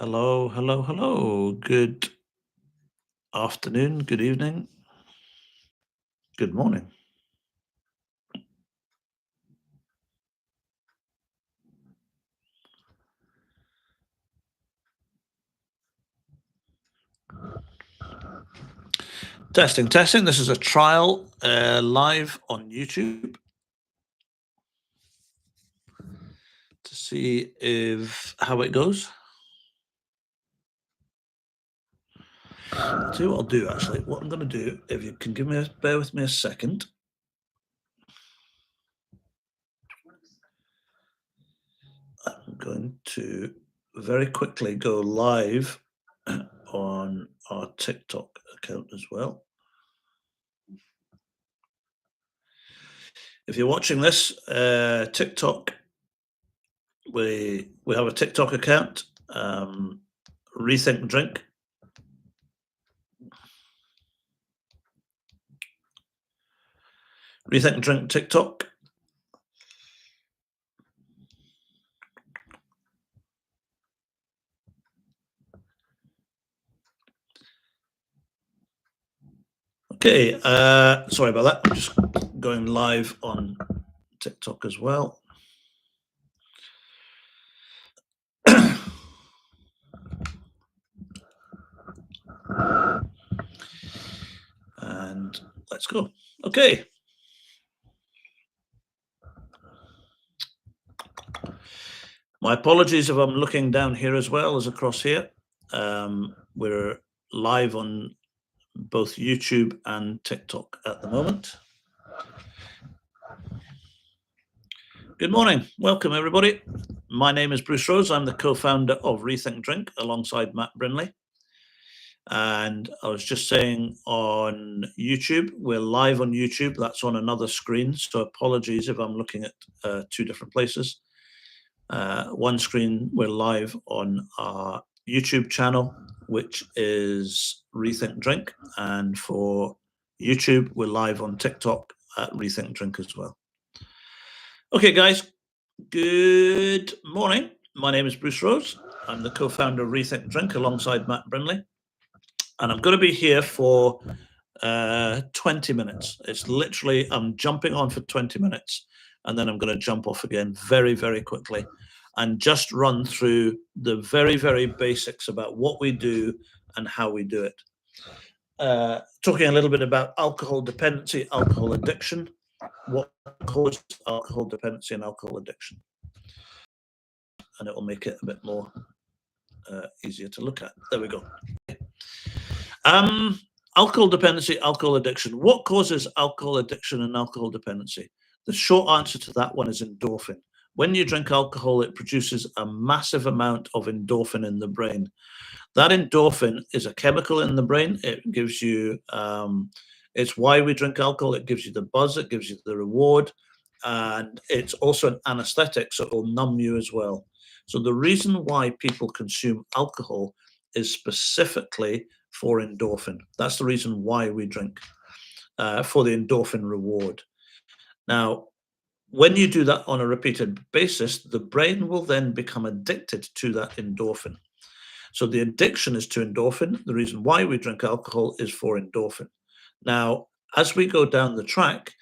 Hello, hello, hello. Good afternoon, good evening, good morning. Testing, testing. This is a trial live on YouTube to see if how it goes. See what I'll do actually. What I'm going to do, if you can bear with me a second. I'm going to very quickly go live on our TikTok account as well. If you're watching this TikTok, we have a TikTok account, Rethink Drink. Rethink Drink TikTok. Okay, sorry about that. I'm just going live on TikTok as well. And let's go. Okay. My apologies if I'm looking down here as well as across here. We're live on both YouTube and TikTok at the moment. Good morning. Welcome, everybody. My name is Bruce Rose. I'm the co-founder of Rethink Drink alongside Matt Brinley. And I was just saying on YouTube, we're live on YouTube. That's on another screen. So apologies if I'm looking at two different places. One screen, we're live on our YouTube channel, which is Rethink Drink. And for YouTube, we're live on TikTok at Rethink Drink as well. Okay, guys, good morning. My name is Bruce Rose. I'm the co-founder of Rethink Drink alongside Matt Brinley. And I'm going to be here for 20 minutes. It's literally, I'm jumping on for 20 minutes, and then I'm going to jump off again very, very quickly and just run through the very, very basics about what we do and how we do it. Talking a little bit about alcohol dependency, alcohol addiction, what causes alcohol dependency and alcohol addiction. And it will make it a bit more easier to look at. There we go. Alcohol dependency, alcohol addiction. What causes alcohol addiction and alcohol dependency? The short answer to that one is endorphin. When you drink alcohol, it produces a massive amount of endorphin in the brain. That endorphin is a chemical in the brain. It gives you, it's why we drink alcohol. It gives you the buzz, it gives you the reward, and it's also an anesthetic, so it will numb you as well. So the reason why people consume alcohol is specifically for endorphin. That's the reason why we drink, for the endorphin reward. Now, when you do that on a repeated basis, the brain will then become addicted to that endorphin. So the addiction is to endorphin. The reason why we drink alcohol is for endorphin. Now, as we go down the track,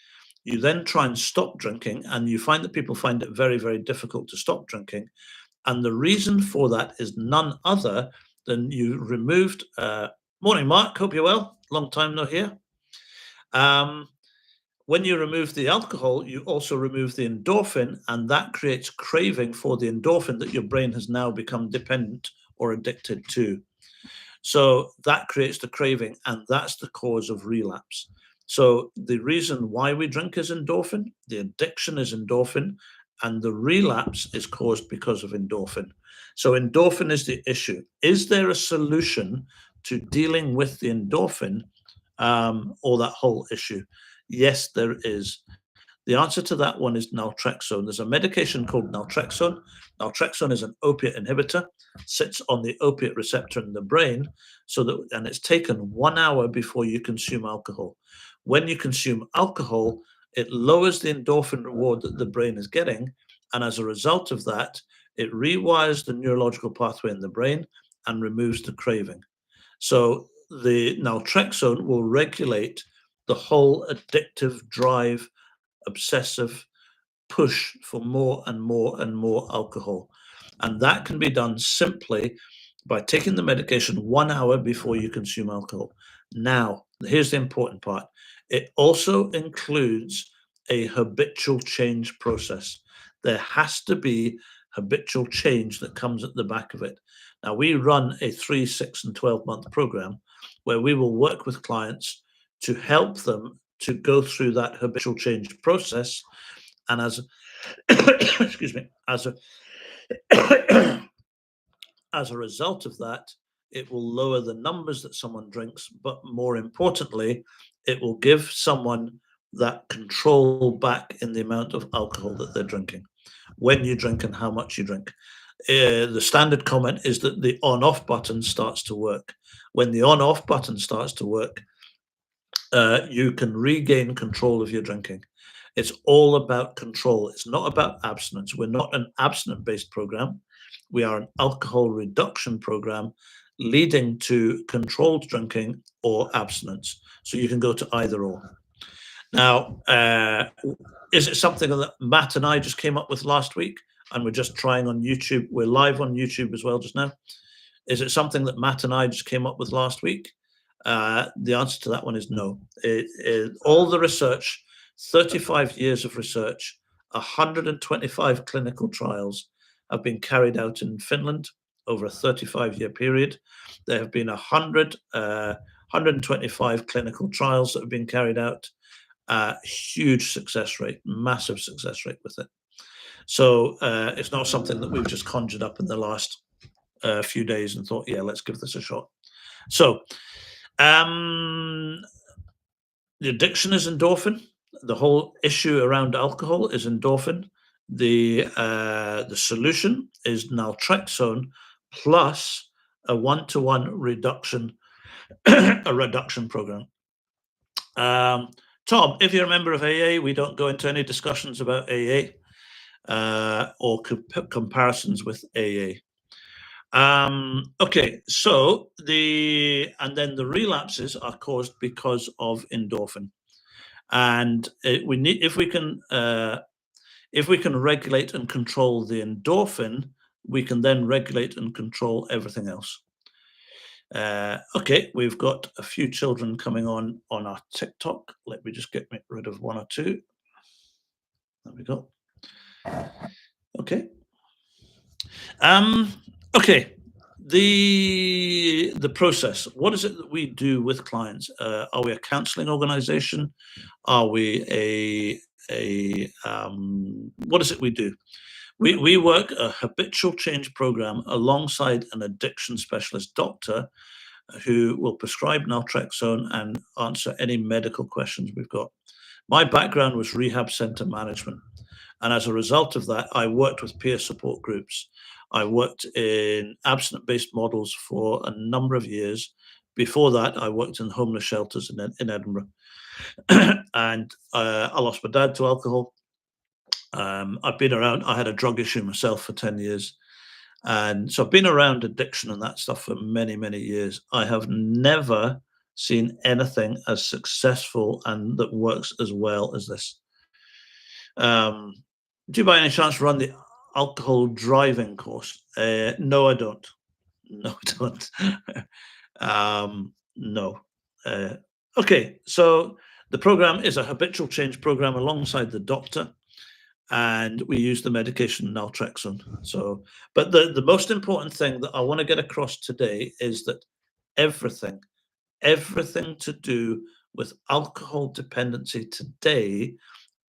you then try and stop drinking, and you find that people find it very, very difficult to stop drinking. And the reason for that is none other than you removed. Morning, Mark. Hope you're well. Long time no here. When you remove the alcohol, you also remove the endorphin, and that creates craving for the endorphin that your brain has now become dependent or addicted to. So that creates the craving, and that's the cause of relapse. So the reason why we drink is endorphin, the addiction is endorphin, and the relapse is caused because of endorphin. So endorphin is the issue. Is there a solution to dealing with the endorphin or that whole issue? Yes, there is. The answer to that one is naltrexone. There's a medication called naltrexone. Naltrexone is an opiate inhibitor, sits on the opiate receptor in the brain, and it's taken 1 hour before you consume alcohol. When you consume alcohol, it lowers the endorphin reward that the brain is getting, and as a result of that, it rewires the neurological pathway in the brain, and removes the craving. So the naltrexone will regulate the whole addictive drive, obsessive push for more and more and more alcohol. And that can be done simply by taking the medication 1 hour before you consume alcohol. Now, here's the important part. It also includes a habitual change process. There has to be habitual change that comes at the back of it. Now, we run a 3, 6, and 12-month program where we will work with clients to help them to go through that habitual change process. And as excuse me, as a as a result of that, it will lower the numbers that someone drinks, but more importantly, it will give someone that control back in the amount of alcohol that they're drinking, when you drink and how much you drink. The standard comment is that the on-off button starts to work. When the on-off button starts to work, you can regain control of your drinking. It's all about control. It's not about abstinence. We're not an abstinence-based program. We are an alcohol reduction program leading to controlled drinking or abstinence. So you can go to either or. Now, is it something that Matt and I just came up with last week and we're just trying on YouTube? We're live on YouTube as well just now. Is it something that Matt and I just came up with last week? The answer to that one is no. All the research, 35 years of research, 125 clinical trials have been carried out in Finland over a 35-year period. There have been 125 clinical trials that have been carried out. Huge success rate, massive success rate with it. So it's not something that we've just conjured up in the last few days and thought, yeah, let's give this a shot. So the addiction is endorphin. The whole issue around alcohol is endorphin. The solution is naltrexone plus a 1-to-1 reduction, a reduction program. Tom, if you're a member of AA, we don't go into any discussions about AA or comparisons with AA. Okay, so the relapses are caused because of endorphin, and we need if we can regulate and control the endorphin, we can then regulate and control everything else. Okay, we've got a few children coming on our TikTok. Let me just get rid of one or two. There we go. Okay. Okay. The process. What is it that we do with clients? Are we a counseling organization? Are we what is it we do? We work a habitual change program alongside an addiction specialist doctor who will prescribe naltrexone and answer any medical questions we've got. My background was rehab center management. And as a result of that, I worked with peer support groups. I worked in abstinence-based models for a number of years. Before that, I worked in homeless shelters in Edinburgh. And I lost my dad to alcohol. I've been around, I had a drug issue myself for 10 years. And so I've been around addiction and that stuff for many, many years. I have never seen anything as successful and that works as well as this. Do you by any chance run the alcohol driving course? No, I don't. No, I don't. No. Okay, so the program is a habitual change program alongside the doctor, and we use the medication naltrexone. So, but the most important thing that I want to get across today is that everything to do with alcohol dependency today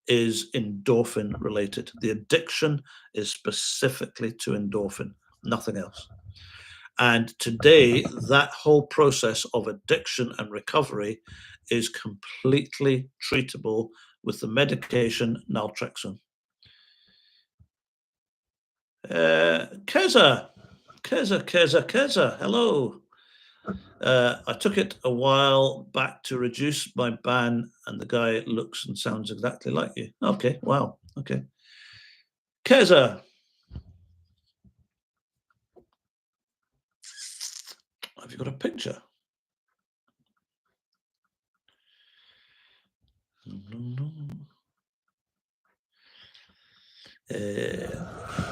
is endorphin related. The addiction is specifically to endorphin, nothing else. And today, that whole process of addiction and recovery is completely treatable with the medication naltrexone. Keza, hello. I took it a while back to reduce my ban, and the guy looks and sounds exactly like you. Okay, wow, okay. Keza. Have you got a picture?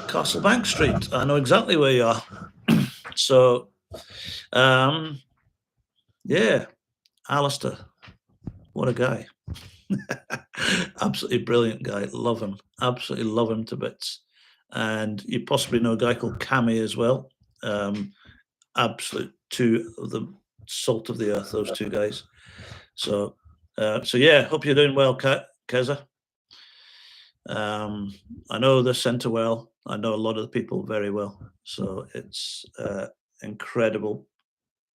Castlebank Street. I know exactly where you are. So, yeah, Alistair, what a guy. Absolutely brilliant guy. Love him. Absolutely love him to bits. And you possibly know a guy called Cami as well. Absolute two of the salt of the earth, those two guys. So yeah, hope you're doing well, Keza. I know the centre well. I know a lot of the people very well. So it's incredible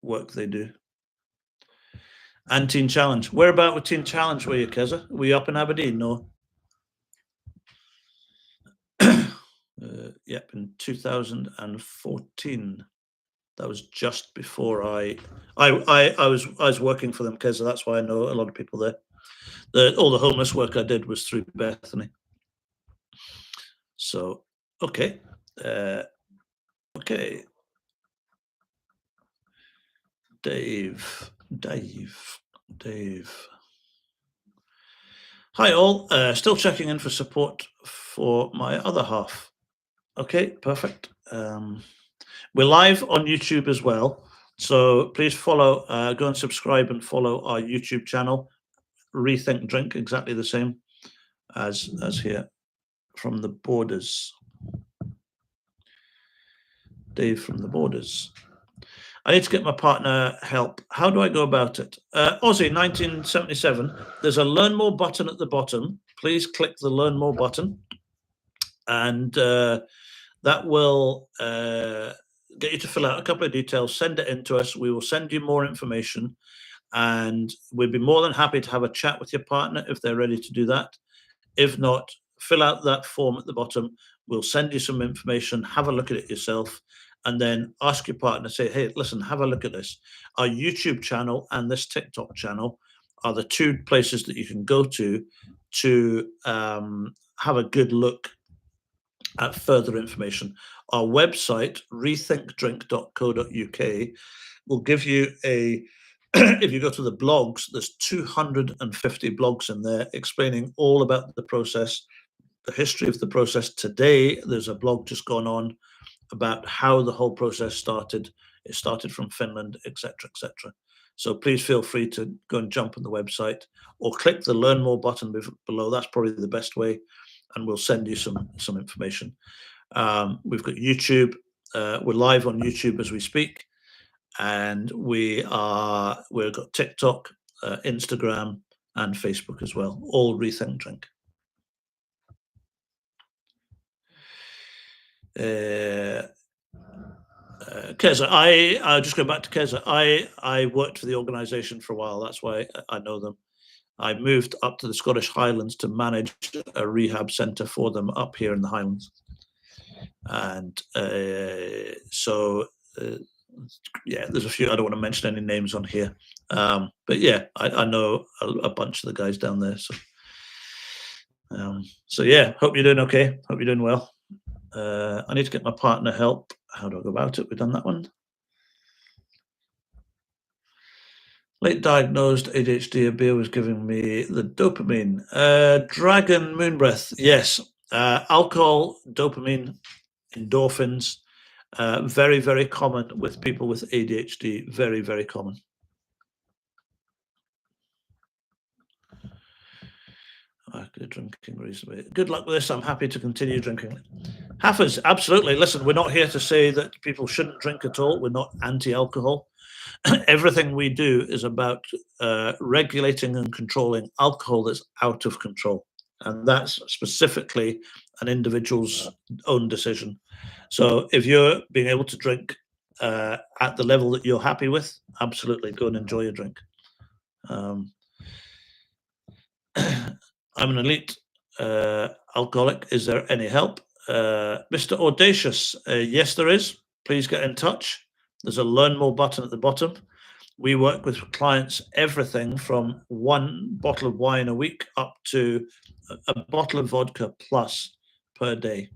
work they do. And Teen Challenge. Where about with Teen Challenge were you, Keza? Were you up in Aberdeen? No. Yep, in 2014. That was just before I was working for them, Keza. That's why I know a lot of people there. All the homeless work I did was through Bethany. So okay. Okay. Dave. Hi all. Still checking in for support for my other half. Okay, perfect. We're live on YouTube as well. So please follow, go and subscribe and follow our YouTube channel. Rethink Drink, exactly the same as here. From the Borders. Dave from the Borders. I need to get my partner help. How do I go about it? Aussie 1977. There's a Learn More button at the bottom. Please click the Learn More button. And that will get you to fill out a couple of details, send it in to us. We will send you more information. And we'd be more than happy to have a chat with your partner if they're ready to do that. If not, fill out that form at the bottom. We'll send you some information, have a look at it yourself, and then ask your partner, say, hey, listen, have a look at this. Our YouTube channel and this TikTok channel are the two places that you can go to have a good look at further information. Our website, rethinkdrink.co.uk, will give you a if you go to the blogs, there's 250 blogs in there explaining all about the process, the history of the process. Today, there's a blog just gone on about how the whole process started. It started from Finland, etc., etc. So please feel free to go and jump on the website or click the Learn More button below. That's probably the best way, and we'll send you some information. We've got YouTube. We're live on YouTube as we speak. And we've got TikTok, Instagram, and Facebook as well. All Rethink Drink. Keza, I'll just go back to Keza. I worked for the organisation for a while. That's why I know them. I moved up to the Scottish Highlands to manage a rehab centre for them up here in the Highlands. And yeah, there's a few. I don't want to mention any names on here, but yeah, I know a bunch of the guys down there. So yeah, hope you're doing okay. Hope you're doing well. I need to get my partner help. How do I go about it? We've done that one. Late diagnosed ADHD. A beer was giving me the dopamine. Dragon Moon Breath. Yes, alcohol, dopamine, endorphins. Very, very common with people with ADHD. Very, very common. Drinking reasonably. Good luck with this. I'm happy to continue drinking. Haffers, absolutely. Listen, we're not here to say that people shouldn't drink at all. We're not anti-alcohol. Everything we do is about regulating and controlling alcohol that's out of control. And that's specifically an individual's own decision. So if you're being able to drink at the level that you're happy with, absolutely go and enjoy your drink. I'm an elite alcoholic. Is there any help? Mr. Audacious, yes, there is. Please get in touch. There's a Learn More button at the bottom. We work with clients everything from 1 bottle of wine a week up to a bottle of vodka plus per day.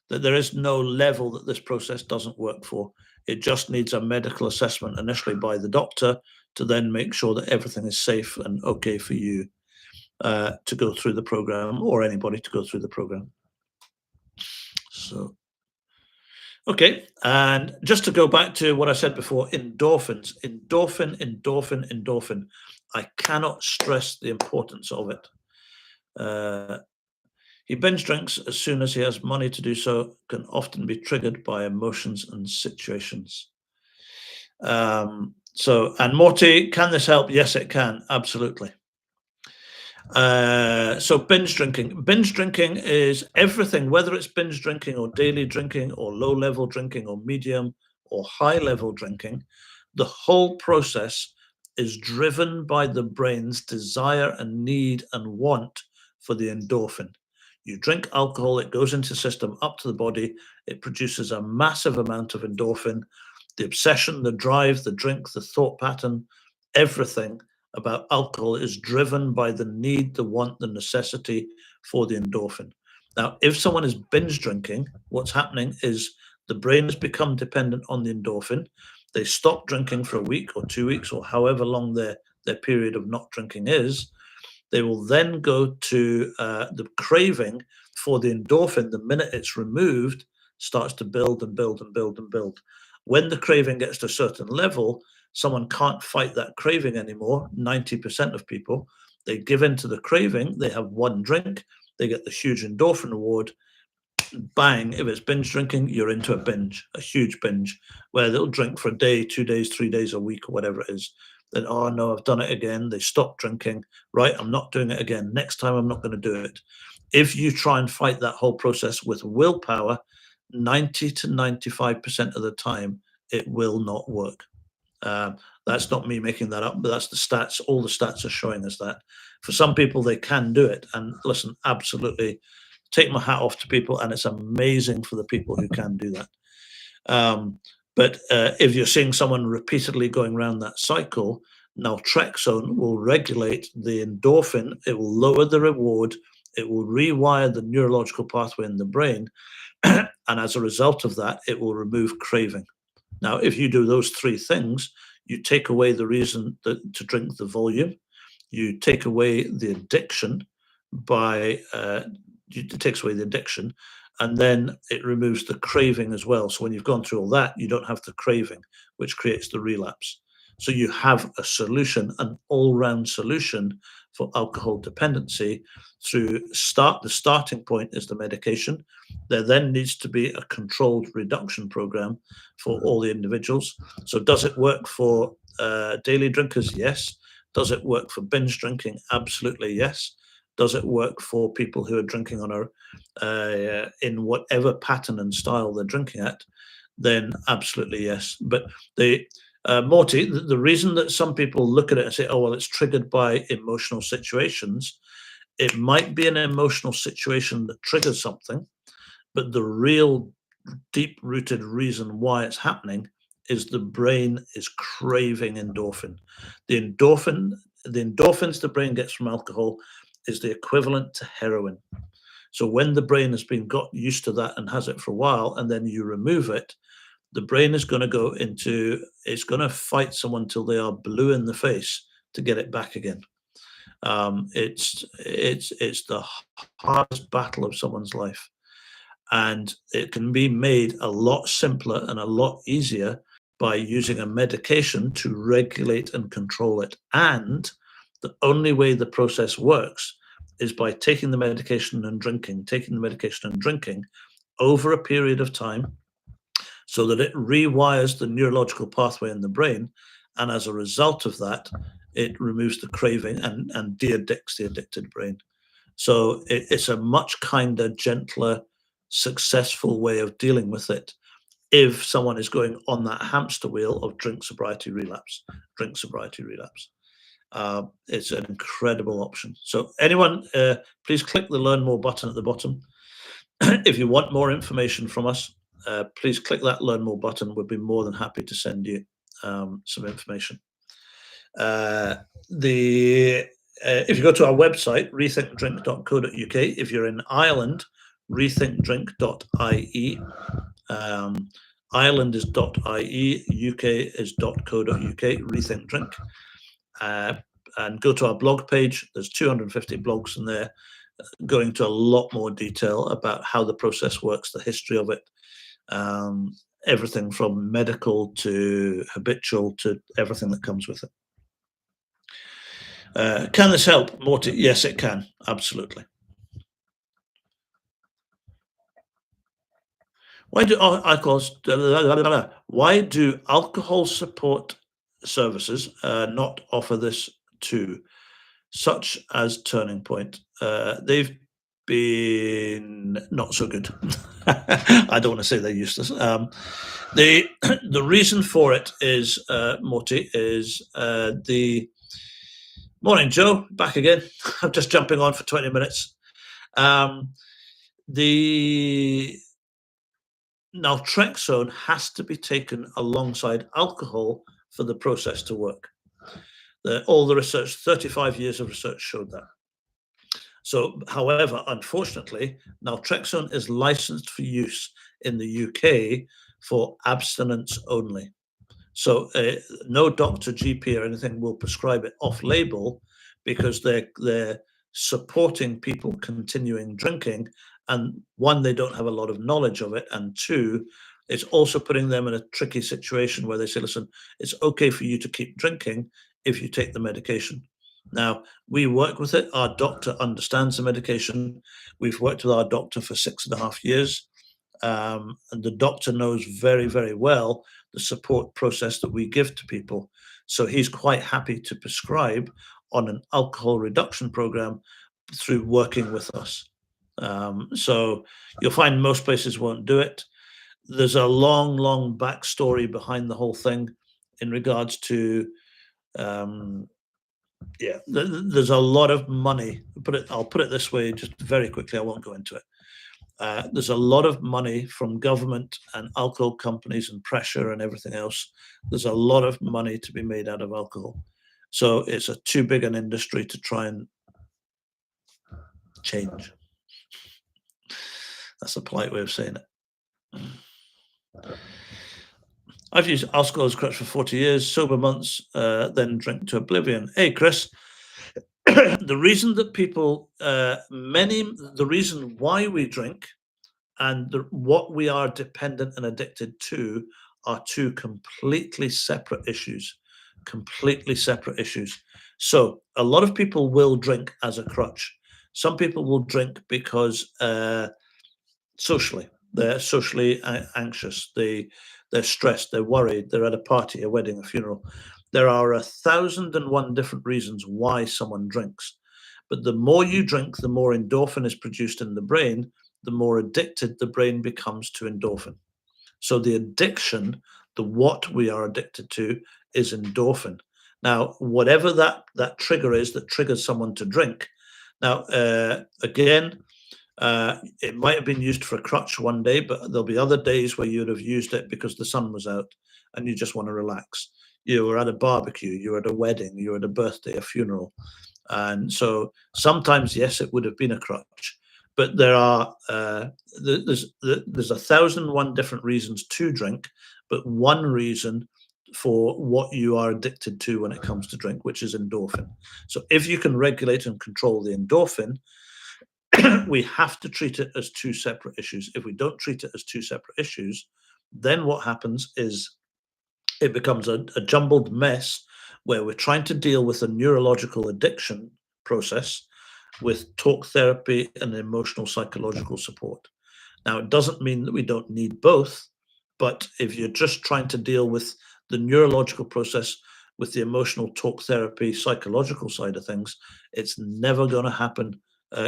That there is no level that this process doesn't work for. It just needs a medical assessment initially by the doctor to then make sure that everything is safe and okay for you to go through the program, or anybody to go through the program. So, okay, and just to go back to what I said before, endorphins, endorphin. I cannot stress the importance of it. He binge drinks as soon as he has money to do so, can often be triggered by emotions and situations. And Morty, can this help? Yes, it can, absolutely. So binge drinking is everything, whether it's binge drinking or daily drinking or low level drinking or medium or high level drinking. The whole process is driven by the brain's desire and need and want for the endorphin. You drink alcohol, it goes into the system, up to the body, it produces a massive amount of endorphin. The obsession, the drive, the drink, the thought pattern, everything about alcohol is driven by the need, the want, the necessity for the endorphin. Now, if someone is binge drinking, what's happening is the brain has become dependent on the endorphin. They stop drinking for a week or 2 weeks or however long their period of not drinking is. They will then go to the craving for the endorphin. The minute it's removed, starts to build and build and build and build. When the craving gets to a certain level, someone can't fight that craving anymore. 90% of people, they give in to the craving. They have one drink, they get the huge endorphin reward. Bang, if it's binge drinking, you're into a binge, a huge binge, where they'll drink for a day, 2 days, 3 days, a week, or whatever it is. Then, oh no, I've done it again. They stop drinking. Right, I'm not doing it again. Next time, I'm not going to do it. If you try and fight that whole process with willpower, 90 to 95% of the time, it will not work. That's not me making that up, but that's the stats. All the stats are showing us that. For some people, they can do it. And listen, absolutely, take my hat off to people, and it's amazing for the people who can do that. But if you're seeing someone repeatedly going around that cycle, naltrexone will regulate the endorphin. It will lower the reward. It will rewire the neurological pathway in the brain. And as a result of that, it will remove craving. Now, if you do those three things, you take away the reason to drink, the volume, you take away the addiction by, it takes away the addiction, and then it removes the craving as well. So when you've gone through all that, you don't have the craving, which creates the relapse. So you have a solution, an all-round solution for alcohol dependency through the starting point is the medication. There then needs to be a controlled reduction program for all the individuals. So does it work for daily drinkers? Yes. Does it work for binge drinking? Absolutely yes. Does it work for people who are drinking on in whatever pattern and style they're drinking at? Then absolutely yes. But Morty, the reason that some people look at it and say, oh, well, it's triggered by emotional situations, it might be an emotional situation that triggers something, but the real deep-rooted reason why it's happening is the brain is craving endorphin. The endorphins the brain gets from alcohol is the equivalent to heroin. So when the brain has been got used to that and has it for a while, and then you remove it, the brain is going to go into, it's going to fight someone till they are blue in the face to get it back again. It's the hardest battle of someone's life. And it can be made a lot simpler and a lot easier by using a medication to regulate and control it. And the only way the process works is by taking the medication and drinking, over a period of time so that it rewires the neurological pathway in the brain. And as a result of that, it removes the craving and de-addicts the addicted brain. So it's a much kinder, gentler, successful way of dealing with it if someone is going on that hamster wheel of drink sobriety relapse. It's an incredible option. So anyone, please click the learn more button at the bottom. If you want more information from us, please click that learn more button. We'd be more than happy to send you some information. If you go to our website, rethinkdrink.co.uk, if you're in Ireland, rethinkdrink.ie. Ireland is .ie, UK is .co.uk, Rethink Drink. And go to our blog page. There's 250 blogs in there going into a lot more detail about how the process works, the history of it, everything from medical to habitual to everything that comes with it. Can this help, Morty? Yes, it can, absolutely. Why do alcohol support services not offer this too, such as Turning Point? They've been not so good. I don't want to say they're useless. The reason for it is, Morty, is the morning, Joe. Back again. I'm just jumping on for 20 minutes. The naltrexone has to be taken alongside alcohol for the process to work. All the research, 35 years of research showed that. So, however, unfortunately, naltrexone is licensed for use in the UK for abstinence only. So no doctor, GP or anything will prescribe it off-label because they're supporting people continuing drinking. And one, they don't have a lot of knowledge of it. And two, it's also putting them in a tricky situation where they say, listen, it's okay for you to keep drinking if you take the medication. Now, we work with it. Our doctor understands the medication. We've worked with our doctor for 6.5 years. And the doctor knows very, very well the support process that we give to people. So he's quite happy to prescribe on an alcohol reduction program through working with us. So you'll find most places won't do it. There's a long, long backstory behind the whole thing in regards to, there's a lot of money. I'll put it this way, just very quickly. I won't go into it. There's a lot of money from government and alcohol companies and pressure and everything else. There's a lot of money to be made out of alcohol. So it's too big an industry to try and change. That's a polite way of saying it. I've used alcohol as a crutch for 40 years, sober months, then drink to oblivion. Hey, Chris. The reason that people, the reason why we drink and what we are dependent and addicted to are two completely separate issues. So a lot of people will drink as a crutch. Some people will drink because they're socially anxious. They're stressed. They're worried. They're at a party, a wedding, a funeral. There are 1,001 different reasons why someone drinks. But the more you drink, the more endorphin is produced in the brain, the more addicted the brain becomes to endorphin. So the addiction, what we are addicted to, is endorphin. Now, whatever that trigger is that triggers someone to drink. Now, again, it might have been used for a crutch one day, but there'll be other days where you'd have used it because the sun was out and you just want to relax. You were at a barbecue, you were at a wedding, you were at a birthday, a funeral. And so sometimes, yes, it would have been a crutch, but there are there's 1,001 different reasons to drink, but one reason for what you are addicted to when it comes to drink, which is endorphin. So if you can regulate and control the endorphin, we have to treat it as two separate issues. If we don't treat it as two separate issues, then what happens is it becomes a jumbled mess where we're trying to deal with a neurological addiction process with talk therapy and emotional psychological support. Now, it doesn't mean that we don't need both, but if you're just trying to deal with the neurological process with the emotional talk therapy, psychological side of things, it's never going to happen.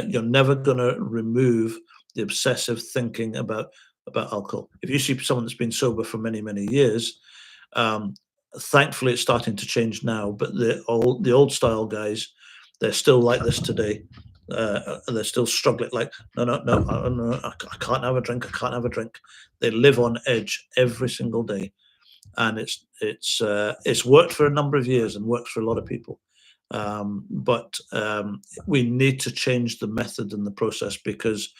You're never going to remove the obsessive thinking about alcohol. If you see someone that's been sober for many, many years, thankfully it's starting to change now, but the old style guys, they're still like this today. They're still struggling, like, no, I can't have a drink, I can't have a drink. They live on edge every single day. And it's worked for a number of years and works for a lot of people. But we need to change the method and the process because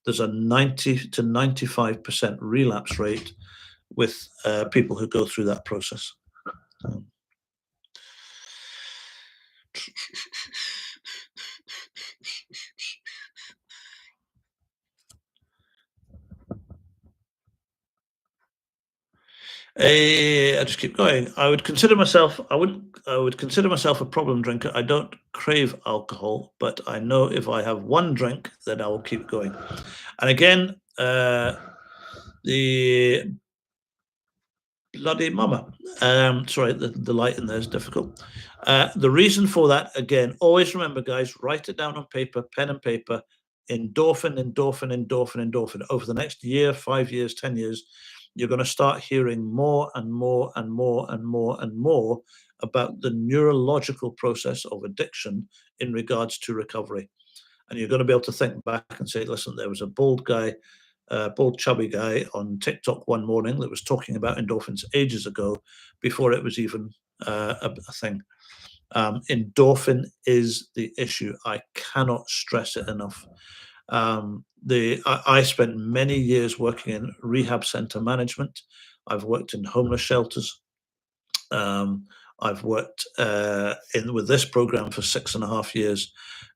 there's a 90 to 95% relapse rate with people who go through that process. I just keep going. I would consider myself. I would consider myself a problem drinker. I don't crave alcohol, but I know if I have one drink, then I will keep going. And again, the bloody mama. Sorry, the light in there is difficult. The reason for that, again, always remember, guys, write it down on paper, pen and paper. Endorphin, endorphin, endorphin, endorphin. Over the next year, 5 years, 10 years, you're going to start hearing more and more and more and more and more about the neurological process of addiction in regards to recovery. And you're going to be able to think back and say, listen, there was a bald chubby guy on TikTok one morning that was talking about endorphins ages ago, before it was even a thing. Endorphin is the issue. I cannot stress it enough. I spent many years working in rehab center management. I've worked in homeless shelters. I've worked with this program for 6.5 years.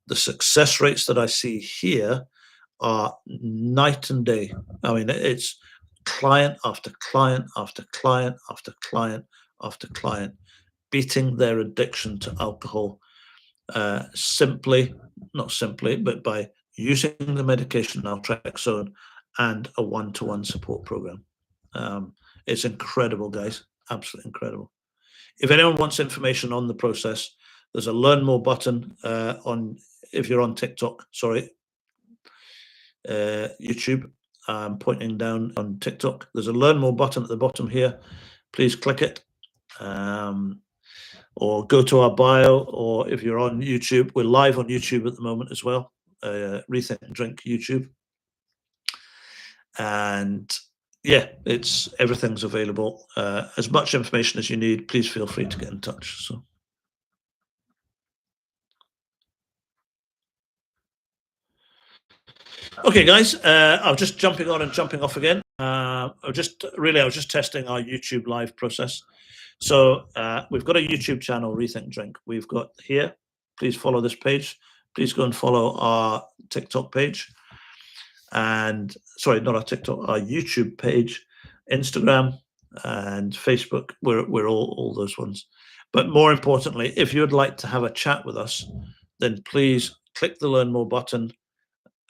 The success rates that I see here are night and day. I mean, it's client after client after client after client after client beating their addiction to alcohol, not simply, but by using the medication naltrexone and a one-to-one support program. It's incredible, guys, absolutely incredible. If anyone wants information on the process, there's a learn more button if you're on TikTok, YouTube. I'm pointing down on TikTok. There's a learn more button at the bottom here. Please click it. Or go to our bio, or if you're on YouTube, we're live on YouTube at the moment as well, Rethink Drink YouTube. And yeah, everything's available. As much information as you need, please feel free to get in touch. So. Okay, guys, I was just jumping on and jumping off again. I was just testing our YouTube live process. So we've got a YouTube channel, Rethink Drink. We've got here, please follow this page. Please go and follow our TikTok page. And sorry, not our TikTok, our YouTube page, Instagram and Facebook. We're all those ones. But more importantly, if you would like to have a chat with us, then please click the Learn More button,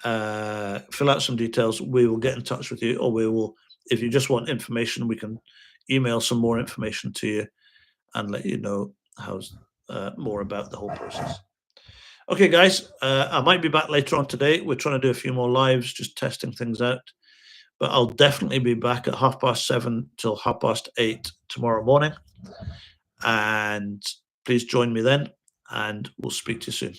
fill out some details. We will get in touch with you, or we will, if you just want information, we can email some more information to you and let you know more about the whole process. Okay, guys, I might be back later on today. We're trying to do a few more lives, just testing things out. But I'll definitely be back at 7:30 till 8:30 tomorrow morning. And please join me then, and we'll speak to you soon.